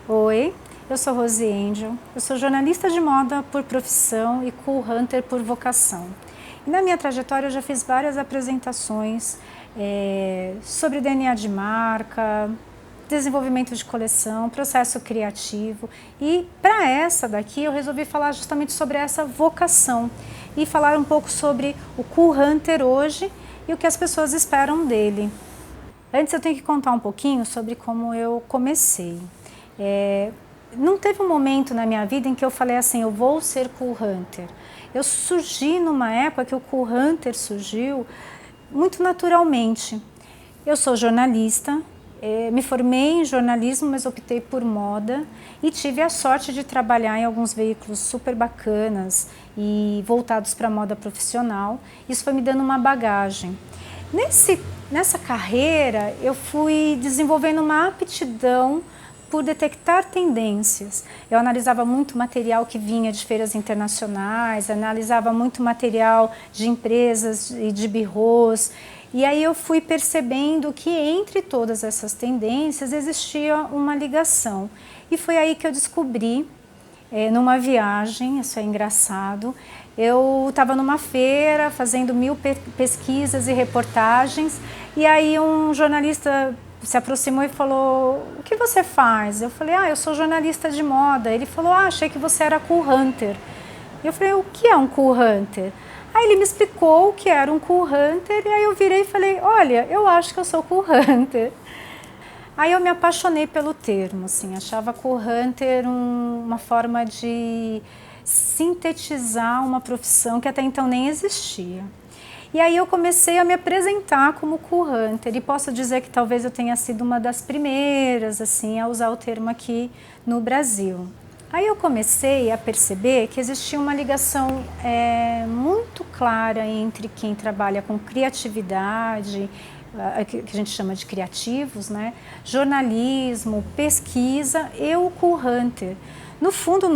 Oi, eu sou Rose Angel, eu sou jornalista de moda por profissão e cool hunter por vocação. E na minha trajetória eu já fiz várias apresentações sobre DNA de marca, desenvolvimento de coleção, processo criativo, e para essa daqui eu resolvi falar justamente sobre essa vocação e falar um pouco sobre o cool hunter hoje e o que as pessoas esperam dele. Antes eu tenho que contar um pouquinho sobre como eu comecei. Não teve um momento na minha vida em que eu falei assim, eu vou ser cool hunter. Eu surgi numa época que o cool hunter surgiu muito naturalmente. Eu sou jornalista, me formei em jornalismo, mas optei por moda e tive a sorte de trabalhar em alguns veículos super bacanas e voltados para a moda profissional. Isso foi me dando uma bagagem. Nessa carreira, eu fui desenvolvendo uma aptidão por detectar tendências. Eu analisava muito material que vinha de feiras internacionais, analisava muito material de empresas e de birôs, e aí eu fui percebendo que entre todas essas tendências existia uma ligação. E foi aí que eu descobri, numa viagem, isso é engraçado, eu estava numa feira fazendo 1000 pesquisas e reportagens, e aí um jornalista se aproximou e falou, o que você faz? Eu falei, eu sou jornalista de moda. Ele falou, achei que você era cool hunter. Eu falei, o que é um cool hunter? Aí ele me explicou o que era um cool hunter, e aí eu virei e falei, olha, eu acho que eu sou cool hunter. Aí eu me apaixonei pelo termo, assim, achava cool hunter uma forma de sintetizar uma profissão que até então nem existia. E aí eu comecei a me apresentar como cool hunter, e posso dizer que talvez eu tenha sido uma das primeiras assim, a usar o termo aqui no Brasil. Aí eu comecei a perceber que existia uma ligação muito clara entre quem trabalha com criatividade, que a gente chama de criativos, né? Jornalismo, pesquisa e o cool hunter. No fundo,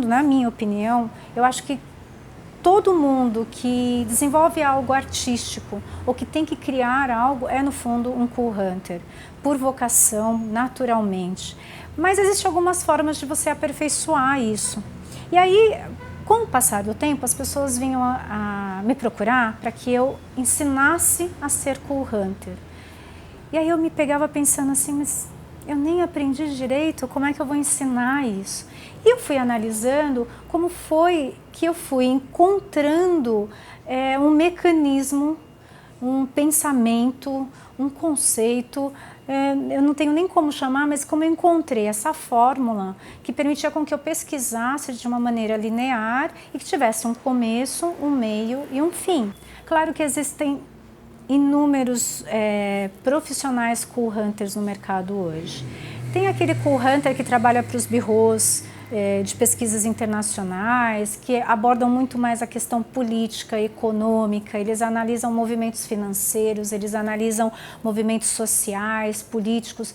na minha opinião, eu acho que todo mundo que desenvolve algo artístico ou que tem que criar algo é, no fundo, um cool hunter, por vocação, naturalmente. Mas existem algumas formas de você aperfeiçoar isso. E aí, com o passar do tempo, as pessoas vinham a me procurar para que eu ensinasse a ser cool hunter. E aí eu me pegava pensando assim, mas eu nem aprendi direito, como é que eu vou ensinar isso? E eu fui analisando como foi que eu fui encontrando um mecanismo, um pensamento, um conceito, eu não tenho nem como chamar, mas como eu encontrei essa fórmula que permitia com que eu pesquisasse de uma maneira linear e que tivesse um começo, um meio e um fim. Claro que existem inúmeros profissionais cool hunters no mercado hoje. Tem aquele cool hunter que trabalha para os birôs de pesquisas internacionais, que abordam muito mais a questão política, econômica, eles analisam movimentos financeiros, eles analisam movimentos sociais, políticos.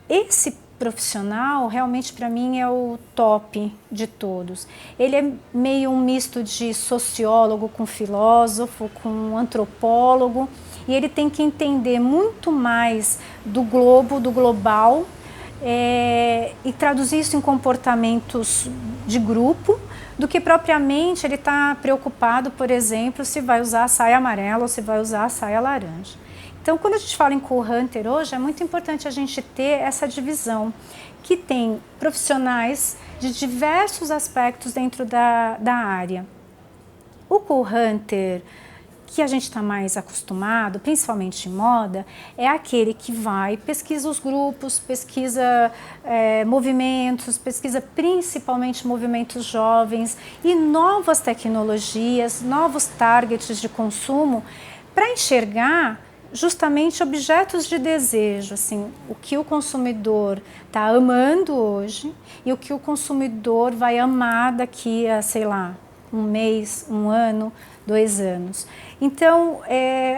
Esse profissional realmente para mim é o top de todos. Ele é meio um misto de sociólogo com filósofo, com antropólogo, e ele tem que entender muito mais do globo, do global, e traduzir isso em comportamentos de grupo, do que propriamente ele está preocupado, por exemplo, se vai usar a saia amarela ou se vai usar a saia laranja. Então, quando a gente fala em cool hunter hoje, é muito importante a gente ter essa divisão, que tem profissionais de diversos aspectos dentro da área. O cool hunter que a gente está mais acostumado, principalmente em moda, é aquele que vai, pesquisa os grupos, pesquisa movimentos, pesquisa principalmente movimentos jovens e novas tecnologias, novos targets de consumo, para enxergar justamente objetos de desejo, assim, o que o consumidor está amando hoje e o que o consumidor vai amar daqui a, sei lá, um mês, um ano, 2 anos. Então,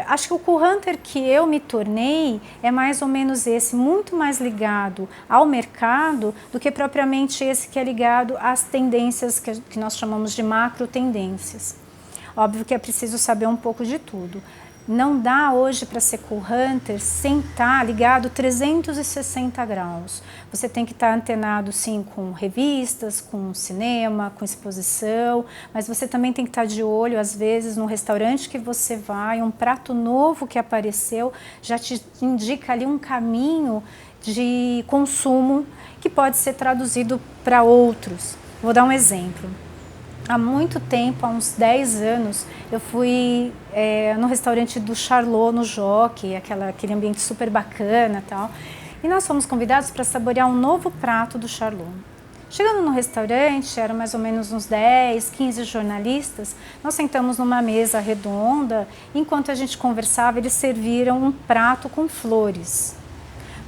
acho que o cool hunter que eu me tornei é mais ou menos esse, muito mais ligado ao mercado do que propriamente esse que é ligado às tendências que nós chamamos de macro tendências. Óbvio que é preciso saber um pouco de tudo. Não dá hoje para ser cool hunter sem estar ligado 360 graus. Você tem que estar antenado sim com revistas, com cinema, com exposição, mas você também tem que estar de olho às vezes no restaurante que você vai, um prato novo que apareceu já te indica ali um caminho de consumo que pode ser traduzido para outros. Vou dar um exemplo. Há muito tempo, há uns 10 anos, eu fui no restaurante do Charlot, no Jockey, aquele ambiente super bacana e tal. E nós fomos convidados para saborear um novo prato do Charlot. Chegando no restaurante, eram mais ou menos uns 10, 15 jornalistas, nós sentamos numa mesa redonda, e enquanto a gente conversava, eles serviram um prato com flores.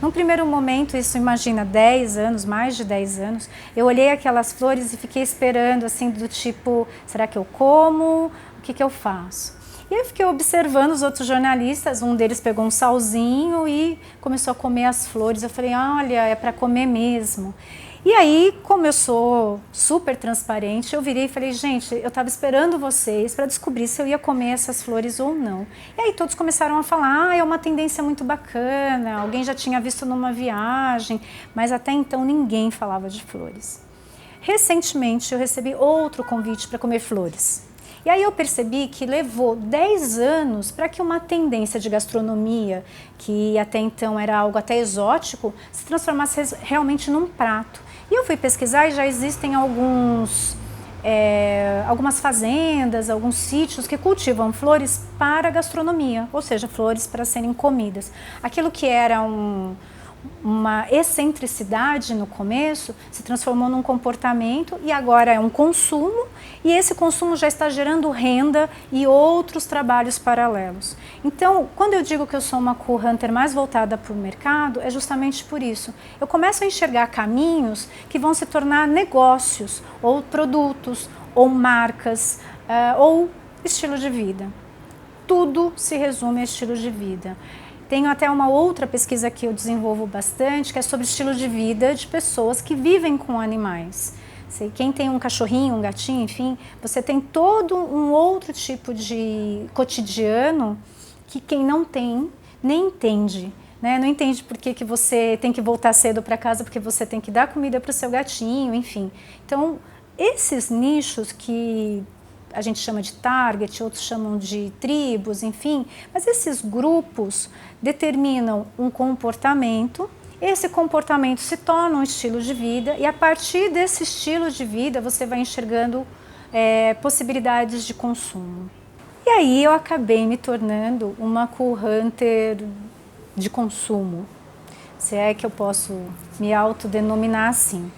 Num primeiro momento, isso imagina 10 anos, mais de 10 anos, eu olhei aquelas flores e fiquei esperando assim do tipo, será que eu como? O que eu faço? E eu fiquei observando os outros jornalistas, um deles pegou um salzinho e começou a comer as flores. Eu falei, olha, é para comer mesmo. E aí, como eu sou super transparente, eu virei e falei, gente, eu estava esperando vocês para descobrir se eu ia comer essas flores ou não. E aí todos começaram a falar, é uma tendência muito bacana, alguém já tinha visto numa viagem, mas até então ninguém falava de flores. Recentemente eu recebi outro convite para comer flores. E aí eu percebi que levou 10 anos para que uma tendência de gastronomia, que até então era algo até exótico, se transformasse realmente num prato. E eu fui pesquisar e já existem algumas fazendas, alguns sítios que cultivam flores para gastronomia, ou seja, flores para serem comidas. Aquilo que era uma excentricidade no começo se transformou num comportamento e agora é um consumo, e esse consumo já está gerando renda e outros trabalhos paralelos. Então, quando eu digo que eu sou uma cool hunter mais voltada para o mercado, é justamente por isso. Eu começo a enxergar caminhos que vão se tornar negócios, ou produtos, ou marcas, ou estilo de vida. Tudo se resume a estilo de vida. Tenho até uma outra pesquisa que eu desenvolvo bastante, que é sobre estilo de vida de pessoas que vivem com animais. Quem tem um cachorrinho, um gatinho, enfim, você tem todo um outro tipo de cotidiano que quem não tem nem entende. Né? Não entende por que você tem que voltar cedo para casa, porque você tem que dar comida para o seu gatinho, enfim. Então, esses nichos que a gente chama de target, outros chamam de tribos, enfim, mas esses grupos determinam um comportamento, esse comportamento se torna um estilo de vida e a partir desse estilo de vida você vai enxergando possibilidades de consumo. E aí eu acabei me tornando uma cool hunter de consumo, se é que eu posso me autodenominar assim.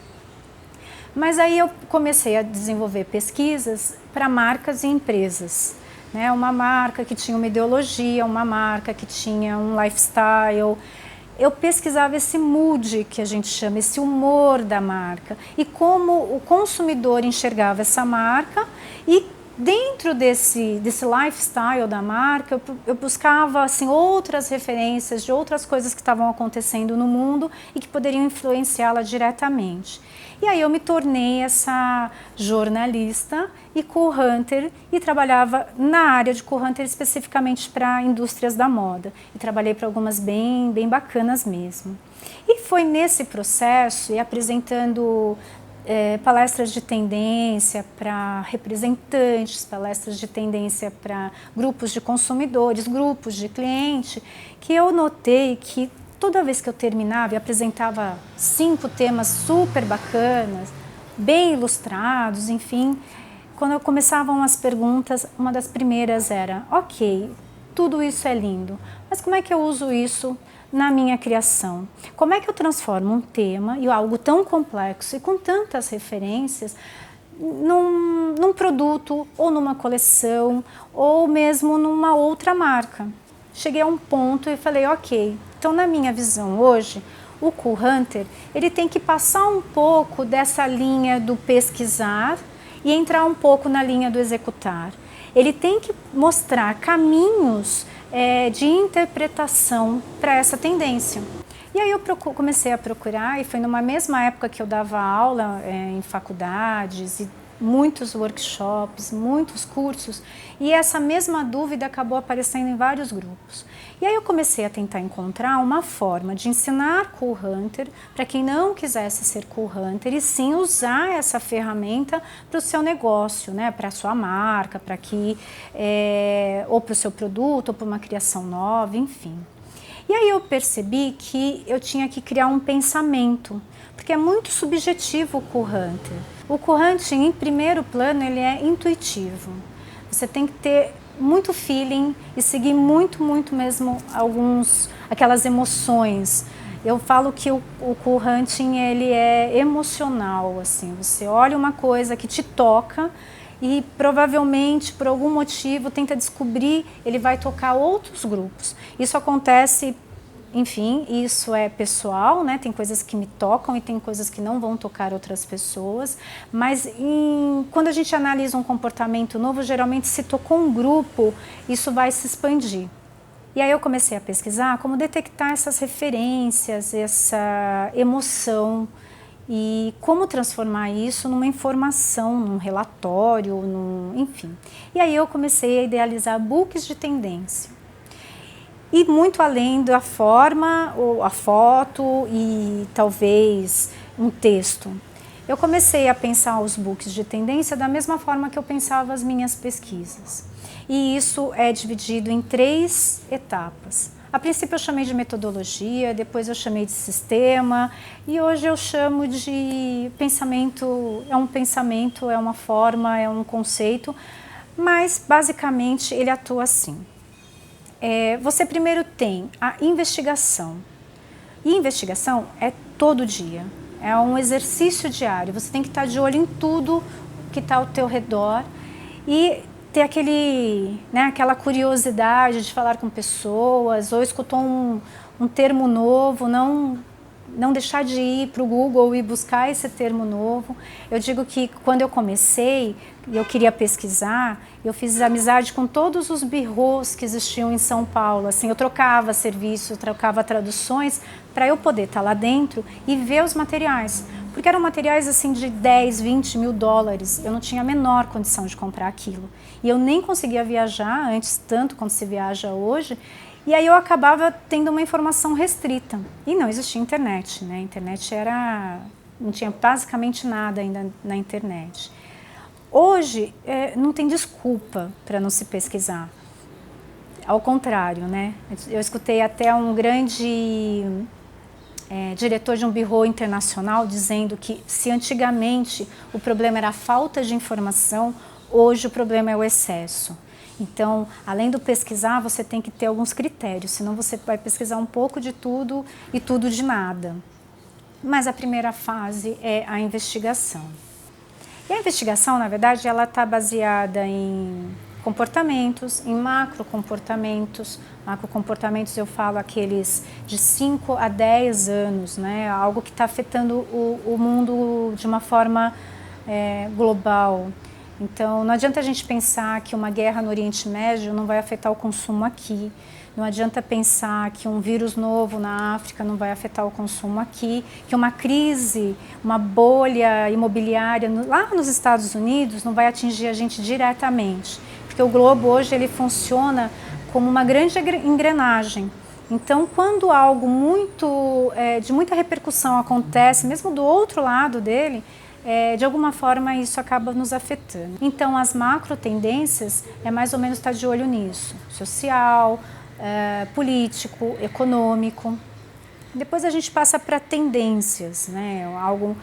Mas aí eu comecei a desenvolver pesquisas para marcas e empresas. Né? Uma marca que tinha uma ideologia, uma marca que tinha um lifestyle. Eu pesquisava esse mood que a gente chama, esse humor da marca e como o consumidor enxergava essa marca e dentro desse lifestyle da marca, eu buscava assim, outras referências de outras coisas que estavam acontecendo no mundo e que poderiam influenciá-la diretamente. E aí eu me tornei essa jornalista e cool hunter e trabalhava na área de cool hunter especificamente para indústrias da moda. E trabalhei para algumas bem bacanas mesmo. E foi nesse processo e apresentando palestras de tendência para representantes, palestras de tendência para grupos de consumidores, grupos de cliente, que eu notei que toda vez que eu terminava e apresentava 5 temas super bacanas, bem ilustrados, enfim, quando começavam as perguntas, uma das primeiras era, ok, tudo isso é lindo, mas como é que eu uso isso na minha criação? Como é que eu transformo um tema e algo tão complexo e com tantas referências num produto ou numa coleção ou mesmo numa outra marca? Cheguei a um ponto e falei, ok, então na minha visão hoje, o cool hunter ele tem que passar um pouco dessa linha do pesquisar e entrar um pouco na linha do executar. Ele tem que mostrar caminhos de interpretação para essa tendência. E aí eu comecei a procurar, e foi numa mesma época que eu dava aula em faculdades e muitos workshops, muitos cursos, e essa mesma dúvida acabou aparecendo em vários grupos. E aí eu comecei a tentar encontrar uma forma de ensinar Cool Hunter para quem não quisesse ser Cool Hunter e sim usar essa ferramenta para o seu negócio, né, para a sua marca, para que ou para o seu produto, ou para uma criação nova, enfim. E aí eu percebi que eu tinha que criar um pensamento, porque é muito subjetivo o Cool Hunter. O Cool Hunting, em primeiro plano, ele é intuitivo. Você tem que ter muito feeling e seguir muito mesmo aquelas emoções. Eu falo que o Cool Hunting, ele é emocional, assim. Você olha uma coisa que te toca e provavelmente, por algum motivo, tenta descobrir, ele vai tocar outros grupos. Isso acontece, enfim, isso é pessoal, né? Tem coisas que me tocam e tem coisas que não vão tocar outras pessoas, mas quando a gente analisa um comportamento novo, geralmente se tocou um grupo, isso vai se expandir. E aí eu comecei a pesquisar como detectar essas referências, essa emoção, e como transformar isso numa informação, num relatório, enfim. E aí eu comecei a idealizar books de tendência. E muito além da forma, ou a foto e talvez um texto. Eu comecei a pensar os books de tendência da mesma forma que eu pensava as minhas pesquisas. E isso é dividido em 3 etapas. A princípio eu chamei de metodologia, depois eu chamei de sistema e hoje eu chamo de pensamento, é uma forma, é um conceito, mas basicamente ele atua assim. Você primeiro tem a investigação, e investigação é todo dia, é um exercício diário, você tem que estar de olho em tudo que está ao teu redor e ter aquela curiosidade de falar com pessoas, ou escutou um termo novo, não deixar de ir para o Google e buscar esse termo novo. Eu digo que quando eu comecei e eu queria pesquisar, eu fiz amizade com todos os birros que existiam em São Paulo. Assim, eu trocava serviço, eu trocava traduções para eu poder estar lá dentro e ver os materiais. Porque eram materiais assim de 10, 20 mil dólares. Eu não tinha a menor condição de comprar aquilo. E eu nem conseguia viajar antes, tanto quanto se viaja hoje. E aí eu acabava tendo uma informação restrita. E não existia internet, né? A internet não tinha basicamente nada ainda na internet. Hoje, não tem desculpa para não se pesquisar. Ao contrário, né? Eu escutei até um grande diretor de um bureau internacional dizendo que se antigamente o problema era a falta de informação, hoje o problema é o excesso. Então, além do pesquisar, você tem que ter alguns critérios, senão você vai pesquisar um pouco de tudo e tudo de nada. Mas a primeira fase é a investigação. E a investigação, na verdade, ela está baseada em comportamentos, em macrocomportamentos. Macrocomportamentos eu falo aqueles de 5 a 10 anos, né? Algo que está afetando o mundo de uma forma global. Então, não adianta a gente pensar que uma guerra no Oriente Médio não vai afetar o consumo aqui. Não adianta pensar que um vírus novo na África não vai afetar o consumo aqui, que uma crise, uma bolha imobiliária lá nos Estados Unidos não vai atingir a gente diretamente. Porque o globo hoje ele funciona como uma grande engrenagem. Então, quando algo de muita repercussão acontece, mesmo do outro lado dele, de alguma forma isso acaba nos afetando. Então as macro tendências é mais ou menos estar de olho nisso, social, político, econômico. Depois a gente passa para tendências, né? Algo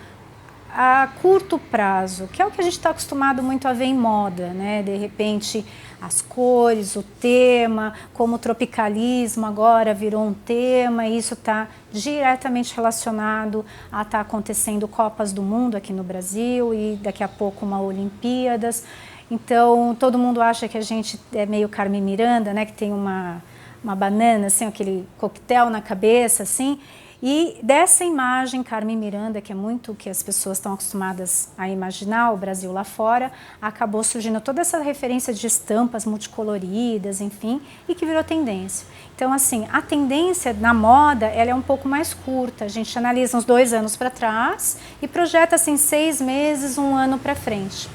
a curto prazo, que é o que a gente está acostumado muito a ver em moda, né? De repente as cores, o tema, como o tropicalismo agora virou um tema, e isso está diretamente relacionado a estar acontecendo Copas do Mundo aqui no Brasil e daqui a pouco uma Olimpíadas. Então todo mundo acha que a gente é meio Carmen Miranda, né? Que tem uma banana, assim, aquele coquetel na cabeça, assim. E dessa imagem, Carmen Miranda, que é muito o que as pessoas estão acostumadas a imaginar, o Brasil lá fora, acabou surgindo toda essa referência de estampas multicoloridas, enfim, e que virou tendência. Então, assim, a tendência na moda, ela é um pouco mais curta. A gente analisa uns 2 anos para trás e projeta, assim, 6 meses, 1 ano para frente.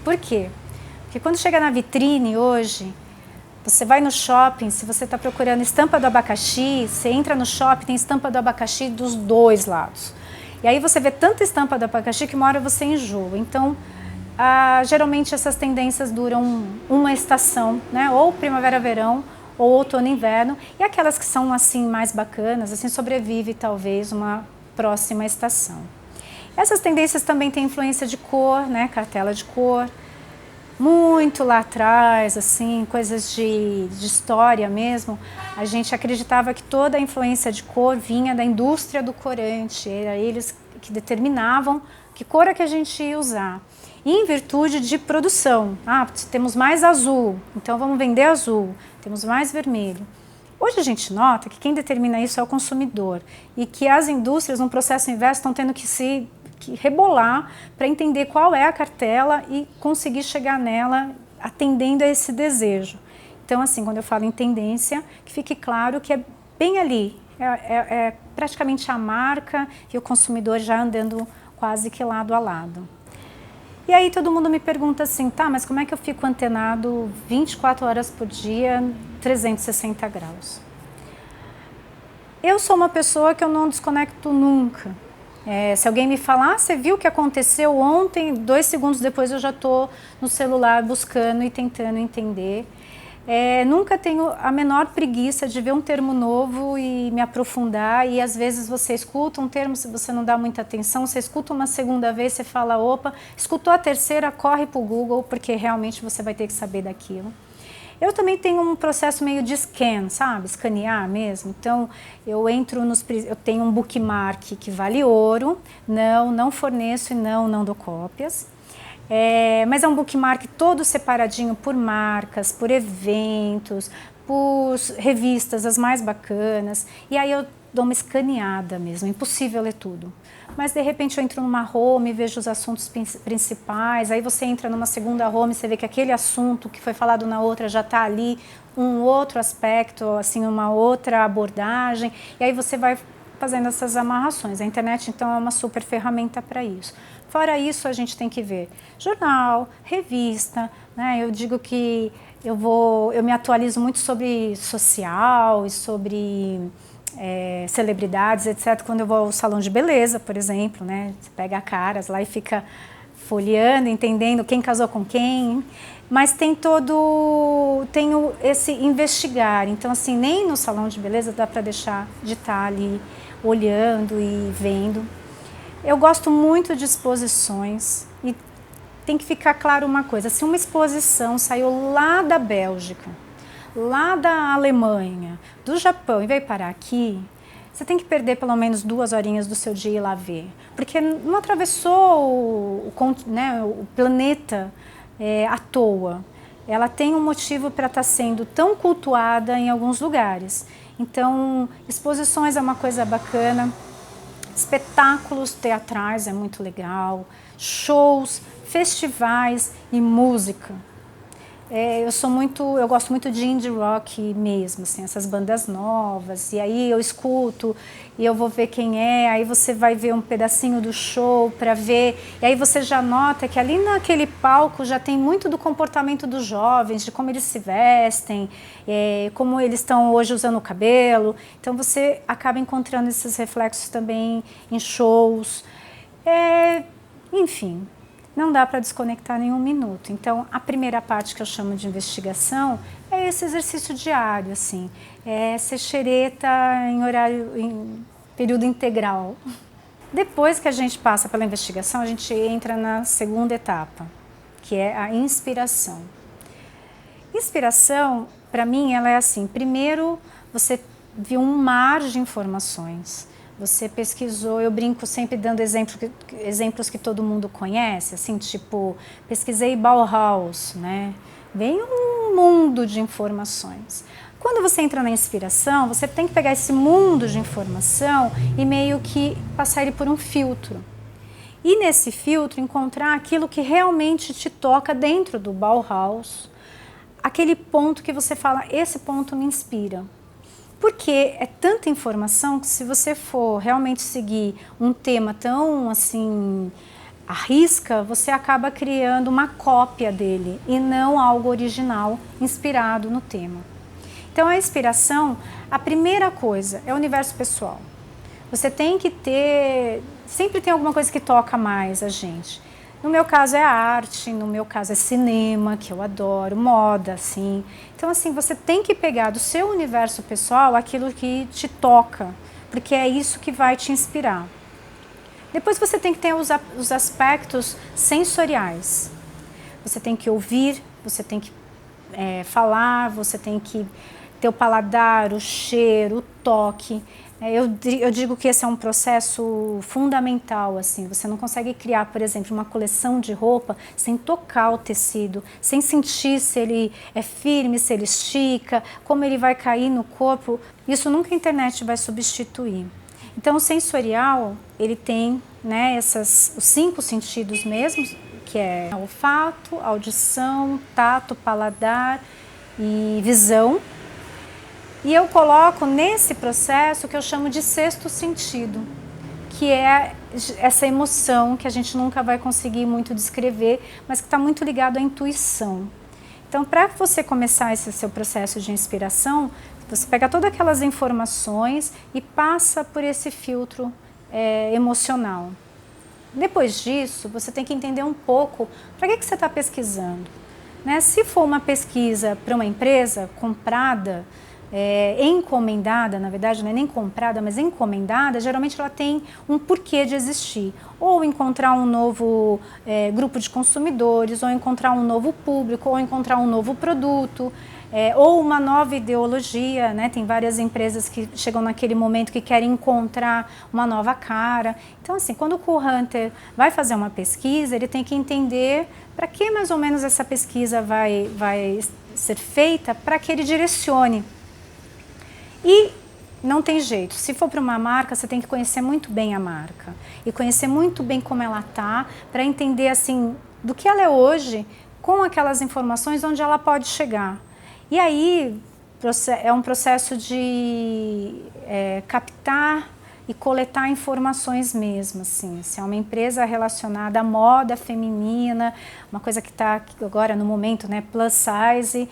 Por quê? Porque quando chega na vitrine hoje, você vai no shopping, se você está procurando estampa do abacaxi, você entra no shopping, tem estampa do abacaxi dos dois lados. E aí você vê tanta estampa do abacaxi que uma hora você enjoa. Então, geralmente essas tendências duram uma estação, né? Ou primavera-verão, ou outono-inverno. E aquelas que são assim mais bacanas, assim sobrevive talvez uma próxima estação. Essas tendências também têm influência de cor, né? Cartela de cor. Muito lá atrás, assim, coisas de história mesmo, a gente acreditava que toda a influência de cor vinha da indústria do corante, era eles que determinavam que cor é que a gente ia usar. E em virtude de produção, temos mais azul, então vamos vender azul, temos mais vermelho. Hoje a gente nota que quem determina isso é o consumidor e que as indústrias, no processo inverso, estão tendo que rebolar para entender qual é a cartela e conseguir chegar nela atendendo a esse desejo. Então, assim, quando eu falo em tendência, que fique claro que é bem ali, é praticamente a marca e o consumidor já andando quase que lado a lado. E aí todo mundo me pergunta assim, tá, mas como é que eu fico antenado 24 horas por dia, 360 graus? Eu sou uma pessoa que eu não desconecto nunca. Se alguém me falar, você viu o que aconteceu ontem, 2 segundos depois eu já estou no celular buscando e tentando entender. Nunca tenho a menor preguiça de ver um termo novo e me aprofundar, e às vezes você escuta um termo, se você não dá muita atenção, você escuta uma segunda vez, você fala, opa, escutou a terceira, corre para o Google, porque realmente você vai ter que saber daquilo. Eu também tenho um processo meio de scan, sabe? Escanear mesmo. Então, eu entro eu tenho um bookmark que vale ouro, não forneço e não dou cópias. Mas é um bookmark todo separadinho por marcas, por eventos, por revistas, as mais bacanas. E aí eu dou uma escaneada mesmo, impossível ler tudo. Mas de repente eu entro numa home, vejo os assuntos principais, aí você entra numa segunda home, você vê que aquele assunto que foi falado na outra já está ali, um outro aspecto, assim, uma outra abordagem, e aí você vai fazendo essas amarrações. A internet, então, é uma super ferramenta para isso. Fora isso, a gente tem que ver jornal, revista, né? Eu digo que eu me atualizo muito sobre social e sobre celebridades, etc. Quando eu vou ao salão de beleza, por exemplo, né? Você pega caras lá e fica folheando, entendendo quem casou com quem. Mas tem esse investigar. Então, assim, nem no salão de beleza dá para deixar de estar ali olhando e vendo. Eu gosto muito de exposições e tem que ficar claro uma coisa, se uma exposição saiu lá da Bélgica, lá da Alemanha, do Japão e veio parar aqui, você tem que perder pelo menos 2 horinhas do seu dia e ir lá ver, porque não atravessou o planeta à toa. Ela tem um motivo para estar sendo tão cultuada em alguns lugares. Então, exposições é uma coisa bacana, espetáculos teatrais é muito legal, shows, festivais e música. Eu gosto muito de indie rock mesmo, assim, essas bandas novas, e aí eu escuto e eu vou ver quem é, aí você vai ver um pedacinho do show para ver, e aí você já nota que ali naquele palco já tem muito do comportamento dos jovens, de como eles se vestem, como eles estão hoje usando o cabelo, então você acaba encontrando esses reflexos também em shows, enfim. Não dá para desconectar nenhum minuto. Então, a primeira parte que eu chamo de investigação é esse exercício diário, assim. Ser xereta em período integral. Depois que a gente passa pela investigação, a gente entra na segunda etapa, que é a inspiração. Inspiração, para mim, ela é assim. Primeiro, você viu um mar de informações. Você pesquisou, eu brinco sempre dando exemplos que todo mundo conhece, assim, tipo, pesquisei Bauhaus, né? Vem um mundo de informações. Quando você entra na inspiração, você tem que pegar esse mundo de informação e meio que passar ele por um filtro. E nesse filtro encontrar aquilo que realmente te toca dentro do Bauhaus, aquele ponto que você fala, esse ponto me inspira. Porque é tanta informação que se você for realmente seguir um tema tão assim arrisca, você acaba criando uma cópia dele e não algo original inspirado no tema. Então a inspiração, a primeira coisa é o universo pessoal. Você tem que ter, sempre tem alguma coisa que toca mais a gente. No meu caso é arte, no meu caso é cinema, que eu adoro, moda, assim. Então assim, você tem que pegar do seu universo pessoal aquilo que te toca, porque é isso que vai te inspirar. Depois você tem que ter os aspectos sensoriais. Você tem que ouvir, você tem que falar, você tem que ter o paladar, o cheiro, o toque. Eu digo que esse é um processo fundamental, assim. Você não consegue criar, por exemplo, uma coleção de roupa sem tocar o tecido, sem sentir se ele é firme, se ele estica, como ele vai cair no corpo. Isso nunca a internet vai substituir. Então o sensorial, ele tem, né, os 5 sentidos mesmos, que é olfato, audição, tato, paladar e visão. E eu coloco nesse processo o que eu chamo de sexto sentido, que é essa emoção que a gente nunca vai conseguir muito descrever, mas que está muito ligado à intuição. Então, para você começar esse seu processo de inspiração, você pega todas aquelas informações e passa por esse filtro emocional. Depois disso, você tem que entender um pouco para que você está pesquisando. Né? Se for uma pesquisa para uma empresa comprada, encomendada, na verdade não é nem comprada, mas encomendada, geralmente ela tem um porquê de existir. Ou encontrar um novo grupo de consumidores, ou encontrar um novo público, ou encontrar um novo produto, ou uma nova ideologia, né? Tem várias empresas que chegam naquele momento que querem encontrar uma nova cara. Então assim, quando o Cool Hunter vai fazer uma pesquisa, ele tem que entender para que mais ou menos essa pesquisa vai ser feita, para que ele direcione. E não tem jeito, se for para uma marca, você tem que conhecer muito bem a marca e conhecer muito bem como ela está, para entender assim, do que ela é hoje, com aquelas informações onde ela pode chegar. E aí é um processo de captar e coletar informações mesmo, assim. Se é uma empresa relacionada à moda feminina, uma coisa que está agora no momento, né, plus size,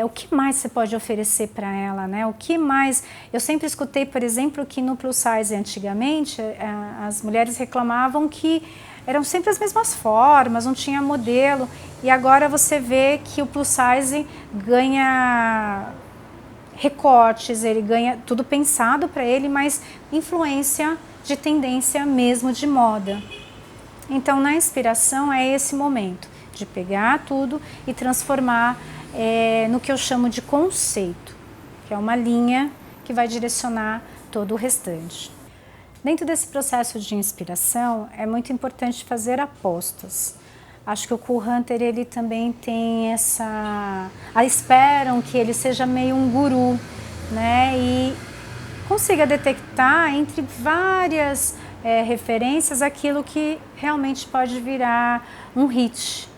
o que mais você pode oferecer para ela, né? O que mais? Eu sempre escutei, por exemplo, que no plus size antigamente as mulheres reclamavam que eram sempre as mesmas formas, não tinha modelo, e agora você vê que o plus size ganha recortes, ele ganha tudo pensado para ele, mas influência de tendência mesmo de moda. Então, na inspiração é esse momento de pegar tudo e transformar no que eu chamo de conceito, que é uma linha que vai direcionar todo o restante. Dentro desse processo de inspiração, é muito importante fazer apostas. Acho que o Cool Hunter, ele também tem esperam que ele seja meio um guru, né? E consiga detectar entre várias referências aquilo que realmente pode virar um hit.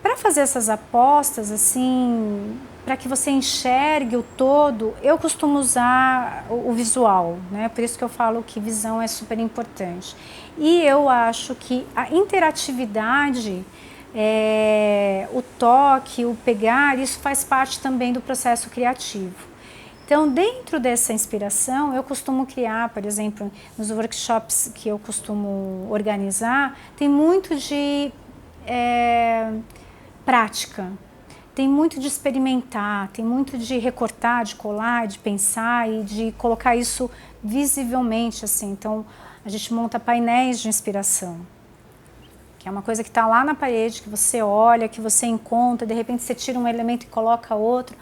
Para fazer essas apostas, assim, para que você enxergue o todo, eu costumo usar o visual, né? Por isso que eu falo que visão é super importante. E eu acho que a interatividade, o toque, o pegar, isso faz parte também do processo criativo. Então, dentro dessa inspiração, eu costumo criar, por exemplo, nos workshops que eu costumo organizar, tem muito de prática, tem muito de experimentar, tem muito de recortar, de colar, de pensar e de colocar isso visivelmente, assim. Então, a gente monta painéis de inspiração, que é uma coisa que está lá na parede, que você olha, que você encontra, de repente você tira um elemento e coloca outro,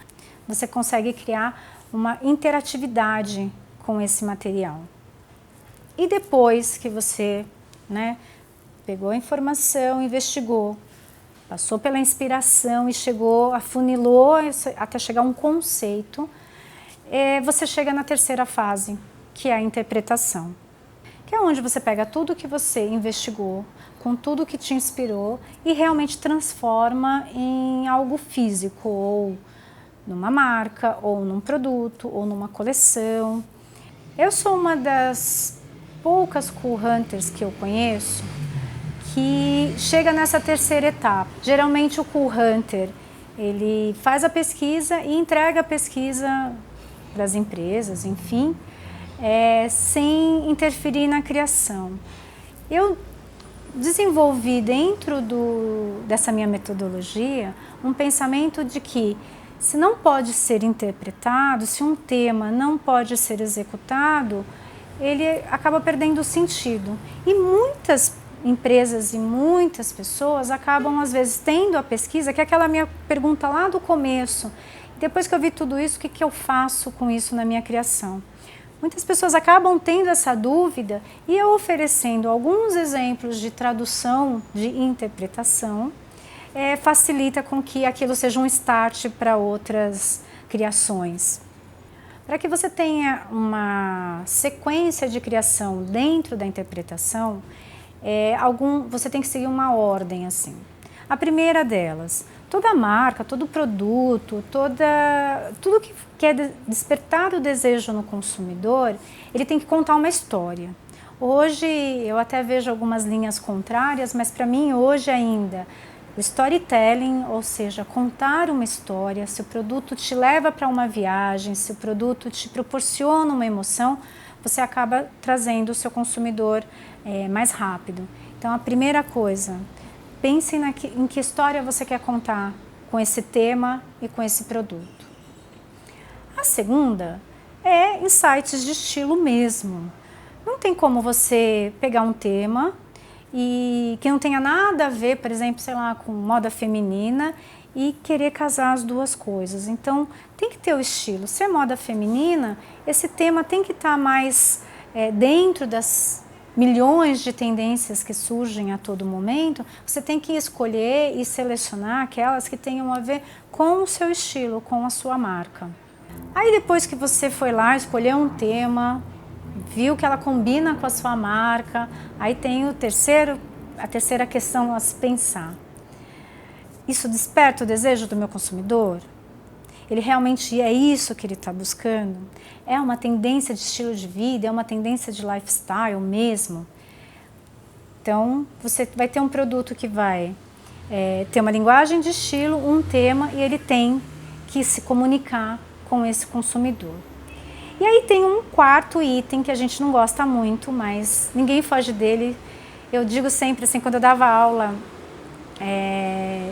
você consegue criar uma interatividade com esse material. E depois que você, né, pegou a informação, investigou, passou pela inspiração e chegou, afunilou até chegar a um conceito, você chega na terceira fase, que é a interpretação. Que é onde você pega tudo que você investigou, com tudo que te inspirou e realmente transforma em algo físico, ou numa marca, ou num produto, ou numa coleção. Eu sou uma das poucas Cool Hunters que eu conheço que chega nessa terceira etapa. Geralmente o Cool Hunter, ele faz a pesquisa e entrega a pesquisa para as empresas, enfim, sem interferir na criação. Eu desenvolvi dentro dessa minha metodologia um pensamento de que se não pode ser interpretado, se um tema não pode ser executado, ele acaba perdendo o sentido. E muitas empresas e muitas pessoas acabam às vezes tendo a pesquisa, que é aquela minha pergunta lá do começo, depois que eu vi tudo isso, o que eu faço com isso na minha criação? Muitas pessoas acabam tendo essa dúvida e eu oferecendo alguns exemplos de tradução, de interpretação, facilita com que aquilo seja um start para outras criações. Para que você tenha uma sequência de criação dentro da interpretação, você tem que seguir uma ordem assim. A primeira delas, toda marca, todo produto, tudo que quer despertar o desejo no consumidor, ele tem que contar uma história. Hoje, eu até vejo algumas linhas contrárias, mas para mim hoje ainda, o storytelling, ou seja, contar uma história, se o produto te leva para uma viagem, se o produto te proporciona uma emoção, você acaba trazendo o seu consumidor mais rápido. Então, a primeira coisa, pense em que história você quer contar com esse tema e com esse produto. A segunda é insights de estilo mesmo. Não tem como você pegar um tema e que não tenha nada a ver, por exemplo, sei lá, com moda feminina e querer casar as duas coisas. Então, tem que ter o estilo. Se é moda feminina, esse tema tem que estar mais dentro das milhões de tendências que surgem a todo momento. Você tem que escolher e selecionar aquelas que tenham a ver com o seu estilo, com a sua marca. Aí depois que você foi lá, escolheu um tema, viu que ela combina com a sua marca, aí tem a terceira questão a se pensar. Isso desperta o desejo do meu consumidor? Ele realmente é isso que ele está buscando? É uma tendência de estilo de vida? É uma tendência de lifestyle mesmo? Então, você vai ter um produto que vai ter uma linguagem de estilo, um tema, e ele tem que se comunicar com esse consumidor. E aí tem um quarto item que a gente não gosta muito, mas ninguém foge dele. Eu digo sempre assim, quando eu dava aula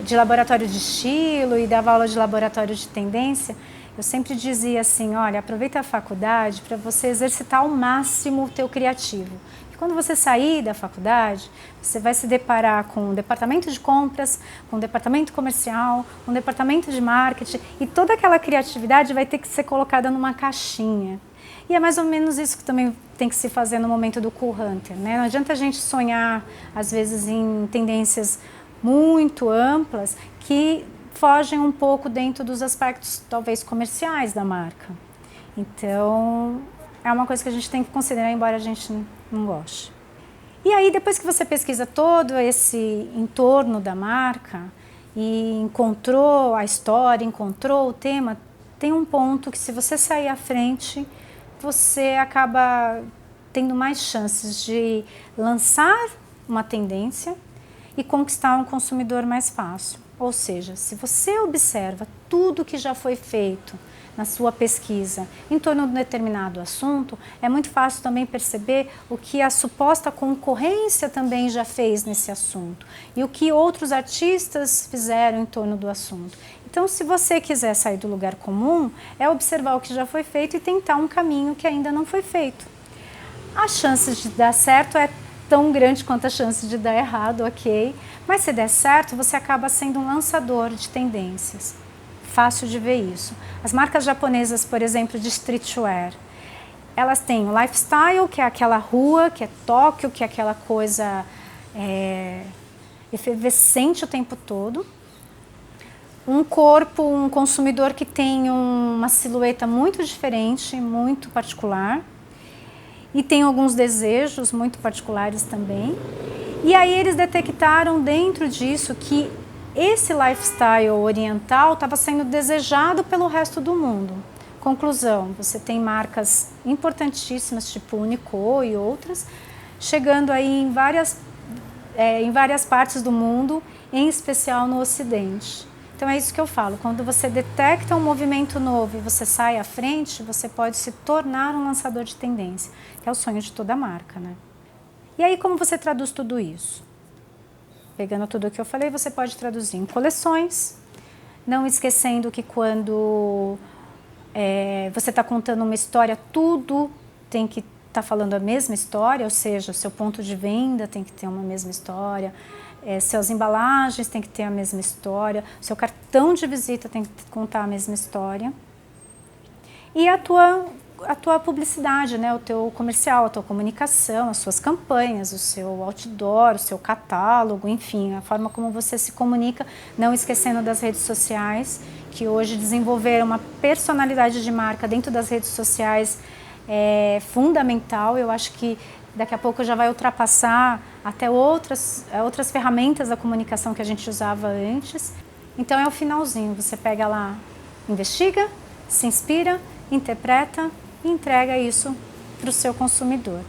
de laboratório de estilo e dava aula de laboratório de tendência, eu sempre dizia assim, olha, aproveita a faculdade para você exercitar ao máximo o teu criativo. E quando você sair da faculdade, você vai se deparar com um departamento de compras, com um departamento comercial, um departamento de marketing, e toda aquela criatividade vai ter que ser colocada numa caixinha. E é mais ou menos isso que também tem que se fazer no momento do Cool Hunter, né? Não adianta a gente sonhar, às vezes, em tendências muito amplas que fogem um pouco dentro dos aspectos, talvez, comerciais da marca. Então, é uma coisa que a gente tem que considerar, embora a gente não goste. E aí, depois que você pesquisa todo esse entorno da marca e encontrou a história, encontrou o tema, tem um ponto que, se você sair à frente, você acaba tendo mais chances de lançar uma tendência e conquistar um consumidor mais fácil. Ou seja, se você observa tudo que já foi feito na sua pesquisa em torno de um determinado assunto, é muito fácil também perceber o que a suposta concorrência também já fez nesse assunto e o que outros artistas fizeram em torno do assunto. Então, se você quiser sair do lugar comum, é observar o que já foi feito e tentar um caminho que ainda não foi feito. As chances de dar certo é tão grande quanto a chance de dar errado, ok? Mas se der certo, você acaba sendo um lançador de tendências. Fácil de ver isso. As marcas japonesas, por exemplo, de streetwear, elas têm o lifestyle, que é aquela rua, que é Tóquio, que é aquela coisa efervescente o tempo todo. Um corpo, um consumidor que tem uma silhueta muito diferente, muito particular. E tem alguns desejos muito particulares também. E aí eles detectaram dentro disso que esse lifestyle oriental estava sendo desejado pelo resto do mundo. Conclusão, você tem marcas importantíssimas, tipo Uniqlo e outras, chegando aí em várias em várias partes do mundo, em especial no Ocidente. Então é isso que eu falo, quando você detecta um movimento novo e você sai à frente, você pode se tornar um lançador de tendência, que é o sonho de toda marca, né? E aí como você traduz tudo isso? Pegando tudo o que eu falei, você pode traduzir em coleções, não esquecendo que quando você está contando uma história, tudo tem que estar falando a mesma história, ou seja, o seu ponto de venda tem que ter uma mesma história, suas embalagens tem que ter a mesma história, seu cartão de visita tem que contar a mesma história. E a tua publicidade, né? O teu comercial, a tua comunicação, as suas campanhas, o seu outdoor, o seu catálogo, enfim, a forma como você se comunica, não esquecendo das redes sociais, que hoje desenvolver uma personalidade de marca dentro das redes sociais é fundamental. Eu acho que daqui a pouco já vai ultrapassar até outras ferramentas da comunicação que a gente usava antes. Então é o finalzinho, você pega lá, investiga, se inspira, interpreta e entrega isso para o seu consumidor.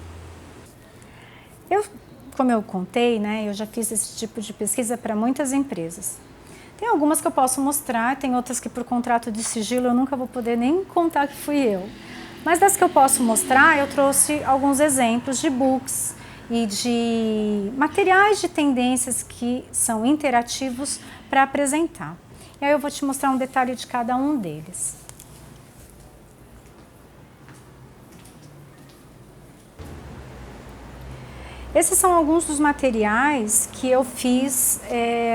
Como eu contei, né, eu já fiz esse tipo de pesquisa para muitas empresas. Tem algumas que eu posso mostrar, tem outras que por contrato de sigilo eu nunca vou poder nem contar que fui eu. Mas das que eu posso mostrar, eu trouxe alguns exemplos de books e de materiais de tendências que são interativos para apresentar. E aí eu vou te mostrar um detalhe de cada um deles. Esses são alguns dos materiais que eu fiz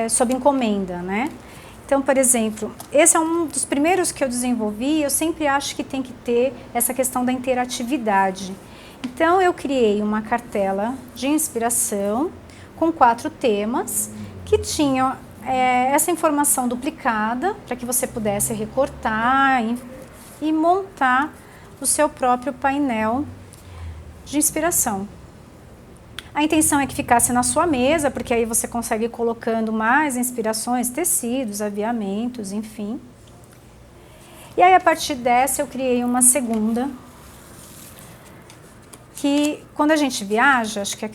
sob encomenda, né? Então, por exemplo, esse é um dos primeiros que eu desenvolvi. Eu sempre acho que tem que ter essa questão da interatividade. Então, eu criei uma cartela de inspiração com 4 temas que tinham essa informação duplicada para que você pudesse recortar e montar o seu próprio painel de inspiração. A intenção é que ficasse na sua mesa, porque aí você consegue ir colocando mais inspirações, tecidos, aviamentos, enfim. E aí, a partir dessa, eu criei uma segunda, que quando a gente viaja, acho que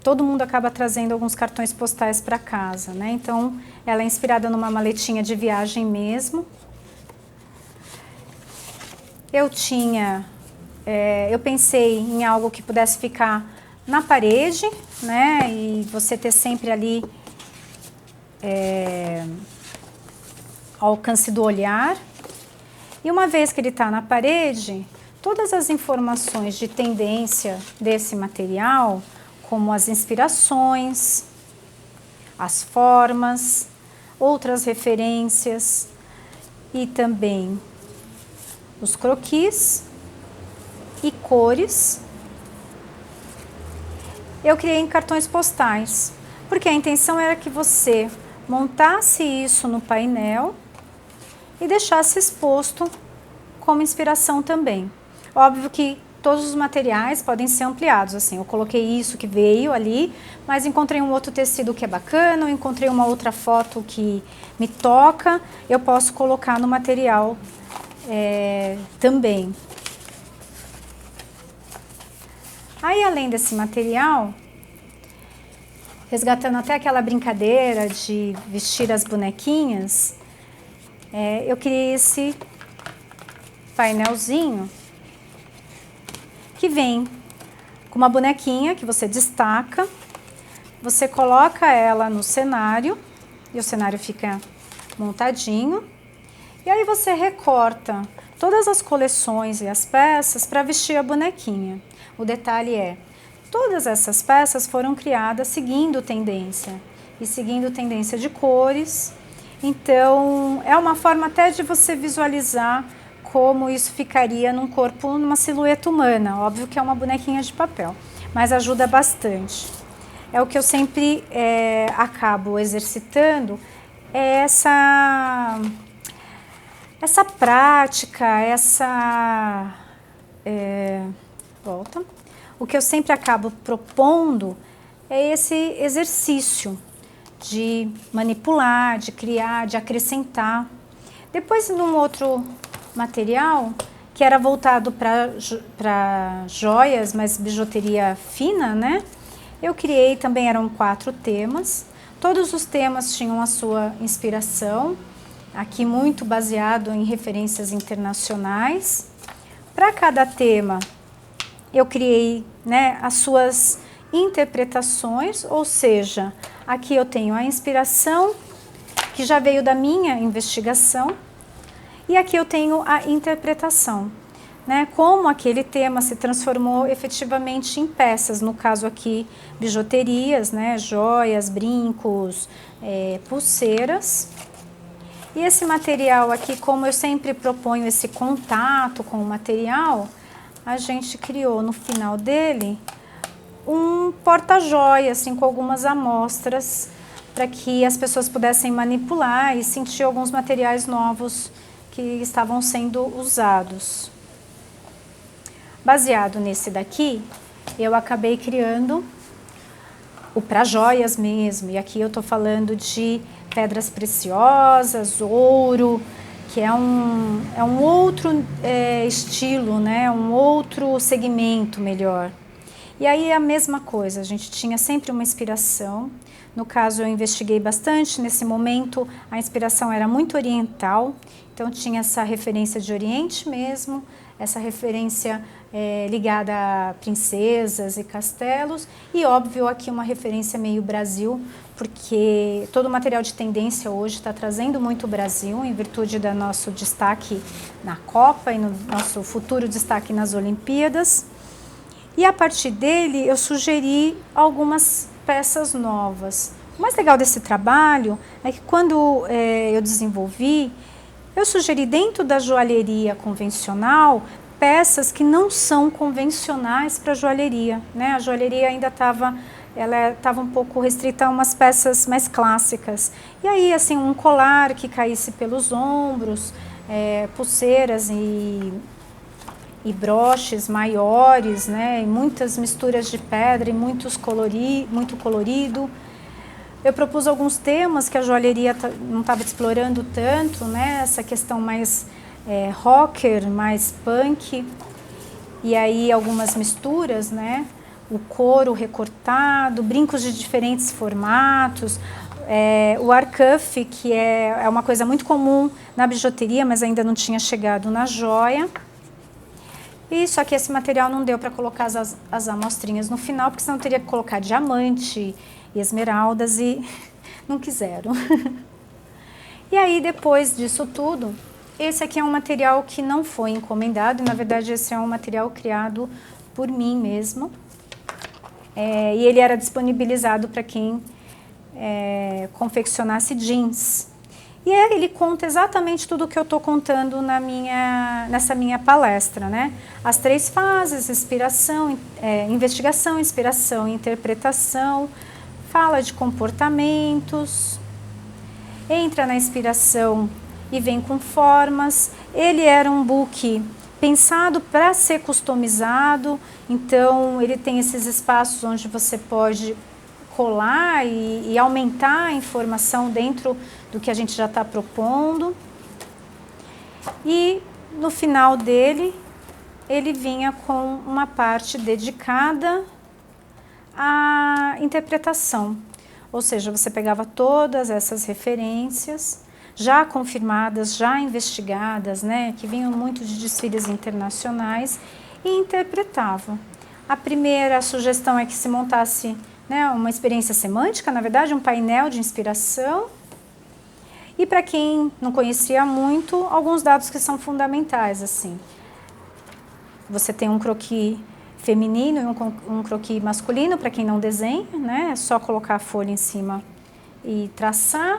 todo mundo acaba trazendo alguns cartões postais para casa, né? Então, ela é inspirada numa maletinha de viagem mesmo. Eu pensei em algo que pudesse ficar na parede, né, e você ter sempre ali ao alcance do olhar. E uma vez que ele está na parede, todas as informações de tendência desse material, como as inspirações, as formas, outras referências e também os croquis e cores, eu criei em cartões postais, porque a intenção era que você montasse isso no painel e deixasse exposto como inspiração também. Óbvio que todos os materiais podem ser ampliados, assim, eu coloquei isso que veio ali, mas encontrei um outro tecido que é bacana, eu encontrei uma outra foto que me toca, eu posso colocar no material também. Aí, além desse material, resgatando até aquela brincadeira de vestir as bonequinhas, eu criei esse painelzinho que vem com uma bonequinha que você destaca, você coloca ela no cenário e o cenário fica montadinho, e aí você recorta todas as coleções e as peças para vestir a bonequinha. O detalhe todas essas peças foram criadas seguindo tendência, e seguindo tendência de cores. Então, é uma forma até de você visualizar como isso ficaria num corpo, numa silhueta humana. Óbvio que é uma bonequinha de papel, mas ajuda bastante. É o que eu sempre acabo exercitando, essa prática, volta. O que eu sempre acabo propondo é esse exercício de manipular, de criar, de acrescentar. Depois, num outro material, que era voltado para joias, mas bijuteria fina, né? Eu criei, também eram 4 temas, todos os temas tinham a sua inspiração, aqui muito baseado em referências internacionais. Para cada tema, eu criei, né, as suas interpretações, ou seja, aqui eu tenho a inspiração, que já veio da minha investigação, e aqui eu tenho a interpretação, né, como aquele tema se transformou efetivamente em peças, no caso aqui, bijuterias, né, joias, brincos, pulseiras. E esse material aqui, como eu sempre proponho esse contato com o material, a gente criou no final dele um porta-joias, assim, com algumas amostras, para que as pessoas pudessem manipular e sentir alguns materiais novos que estavam sendo usados. Baseado nesse daqui, eu acabei criando o para joias mesmo, e aqui eu estou falando de pedras preciosas, ouro, que é um outro estilo, né? Um outro segmento melhor. E aí a mesma coisa, a gente tinha sempre uma inspiração. No caso, eu investiguei bastante, nesse momento a inspiração era muito oriental, então tinha essa referência de Oriente mesmo, essa referência ligada a princesas e castelos, e óbvio aqui uma referência meio Brasil, porque todo o material de tendência hoje está trazendo muito o Brasil, em virtude do nosso destaque na Copa e no nosso futuro destaque nas Olimpíadas. E a partir dele eu sugeri algumas peças novas. O mais legal desse trabalho é que quando eu desenvolvi, eu sugeri dentro da joalheria convencional peças que não são convencionais para a joalheria, né? A joalheria ainda estava um pouco restrita a umas peças mais clássicas. E aí, assim, um colar que caísse pelos ombros, pulseiras e broches maiores, né? E muitas misturas de pedra e muito colorido. Eu propus alguns temas que a joalheria não estava explorando tanto, né? Essa questão mais rocker, mais punk, e aí algumas misturas, né? O couro recortado, brincos de diferentes formatos, o arcuff, que é uma coisa muito comum na bijuteria, mas ainda não tinha chegado na joia. E só que esse material não deu para colocar as amostrinhas no final, porque senão teria que colocar diamante e esmeraldas e não quiseram. E aí, depois disso tudo, esse aqui é um material que não foi encomendado, e na verdade esse é um material criado por mim mesmo. E ele era disponibilizado para quem confeccionasse jeans. E ele conta exatamente tudo o que eu estou contando nessa minha palestra, né? As 3 fases: inspiração, investigação, inspiração e interpretação. Fala de comportamentos, entra na inspiração e vem com formas. Ele era um book pensado para ser customizado, então ele tem esses espaços onde você pode colar e aumentar a informação dentro do que a gente já está propondo. E no final dele, ele vinha com uma parte dedicada à interpretação. Ou seja, você pegava todas essas referências já confirmadas, já investigadas, né, que vinham muito de desfiles internacionais, e interpretava. A primeira sugestão é que se montasse, né, uma experiência semântica, na verdade, um painel de inspiração. E para quem não conhecia muito, alguns dados que são fundamentais, assim. Você tem um croquis feminino e um croquis masculino, para quem não desenha, né? É só colocar a folha em cima e traçar.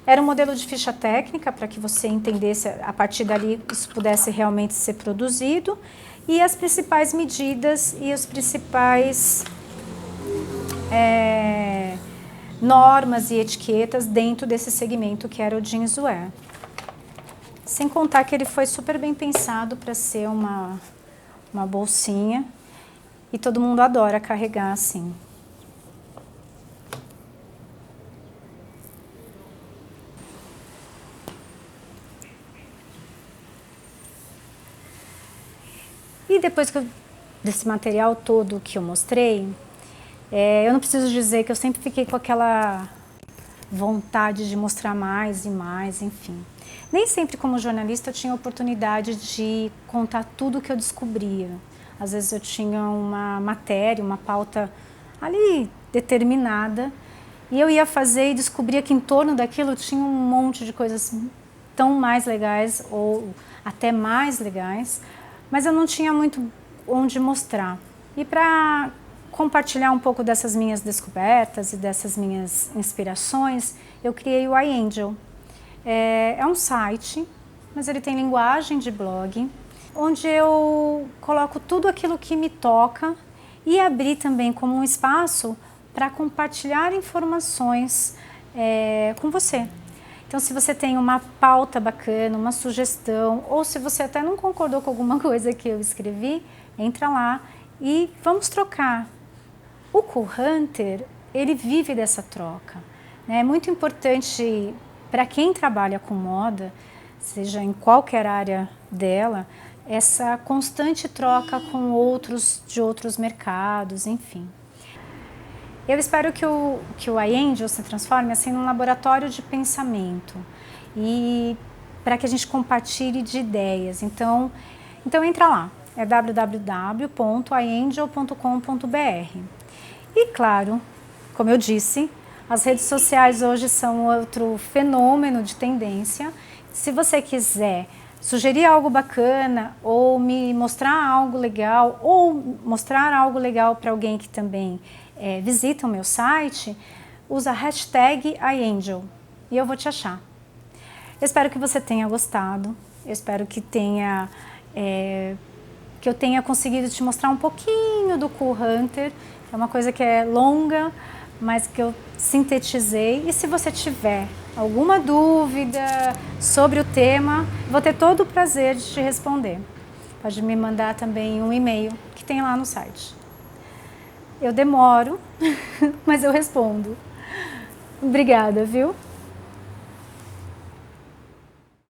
Era um modelo de ficha técnica, para que você entendesse, a partir dali, isso pudesse realmente ser produzido. E as principais medidas e os principais normas e etiquetas dentro desse segmento que era o jeanswear. Sem contar que ele foi super bem pensado para ser uma bolsinha, e todo mundo adora carregar assim. E depois desse material todo que eu mostrei, Eu não preciso dizer que eu sempre fiquei com aquela vontade de mostrar mais e mais, enfim. Nem sempre como jornalista eu tinha oportunidade de contar tudo o que eu descobria. Às vezes eu tinha uma matéria, uma pauta ali determinada, e eu ia fazer e descobria que em torno daquilo tinha um monte de coisas tão mais legais ou até mais legais, mas eu não tinha muito onde mostrar. E para compartilhar um pouco dessas minhas descobertas e dessas minhas inspirações, eu criei o iAngel. É um site, mas ele tem linguagem de blog, onde eu coloco tudo aquilo que me toca e abri também como um espaço para compartilhar informações com você. Então, se você tem uma pauta bacana, uma sugestão, ou se você até não concordou com alguma coisa que eu escrevi, entra lá e vamos trocar. O Cool Hunter, ele vive dessa troca, né? É muito importante para quem trabalha com moda, seja em qualquer área dela, essa constante troca com outros de outros mercados, enfim. Eu espero que o iAngel se transforme assim num laboratório de pensamento e para que a gente compartilhe de ideias. Então entra lá, é www.iangel.com.br. E claro, como eu disse, as redes sociais hoje são outro fenômeno de tendência. Se você quiser sugerir algo bacana ou me mostrar algo legal ou mostrar algo legal para alguém que também visita o meu site, usa a hashtag iAngel e eu vou te achar. Eu espero que você tenha gostado, eu espero que eu tenha conseguido te mostrar um pouquinho do Cool Hunter. É uma coisa que é longa, mas que eu sintetizei. E se você tiver alguma dúvida sobre o tema, vou ter todo o prazer de te responder. Pode me mandar também um e-mail que tem lá no site. Eu demoro, mas eu respondo. Obrigada, viu?